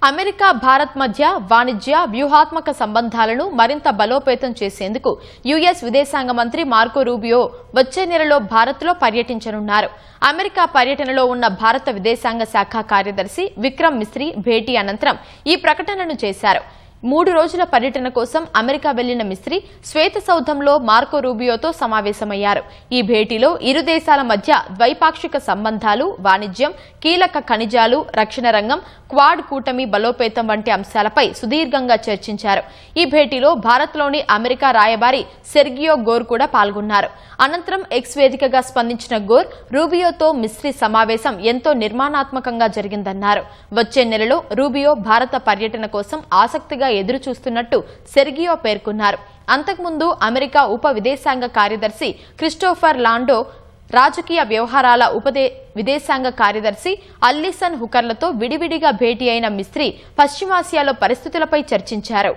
America Bharat మధ్య వాణిజ్య వ్యూహాత్మక సంబంధాలను మరింత బలోపేతం చేసేందుకు యుఎస్ విదేశాంగ మంత్రి మార్కో రూబియో వచ్చే నెలలో భారత్లో పర్యటించనున్నారు. అమెరికా పర్యటనలో ఉన్న భారత విదేశాంగ శాఖ కార్యదర్శి విక్రమ్ మిస్రీ భేటీ అనంతరం ఈ ప్రకటనను చేశారు. 3 రోజుల పర్యటన కోసం అమెరికా వెళ్లిన మిస్రీ శ్వేత సౌధంలో మార్కో రూబియోతో సమావేశమయ్యారు. ఈ భేటీలో ఇరు దేశాల మధ్య ద్వైపాక్షిక సంబంధాలు, వాణిజ్యం, కీలక ఖనిజాలు, రక్షణ రంగం, క్వాడ్ కూటమి బలోపేతం వంటి అంశాలపై సుదీర్ఘంగా చర్చించారు. ఈ భేటీలో భారత్లోని అమెరికా రాయబారి సెర్గియో గోర్ కూడా పాల్గొన్నారు. అనంతరం ఎక్స్ వేదికగా స్పందించిన గోర్ రూబియోతో మిస్రీ సమావేశం ఎంతో నిర్మాణాత్మకంగా జరిగిందన్నారు. వచ్చే నెలలో రూబియో భారత పర్యటన కోసం ఆసక్తిగా ఎదురుచూస్తున్నట్టు సెర్గియో పేర్కొన్నారు. అంతకుముందు అమెరికా ఉప విదేశాంగ కార్యదర్శి క్రిస్టోఫర్ లాండో, రాజకీయ వ్యవహారాల విదేశాంగ కార్యదర్శి అల్లిసన్ హుకర్లతో విడివిడిగా భేటీ అయిన మిస్రీ పశ్చిమాసియాలో పరిస్థితులపై చర్చించారు.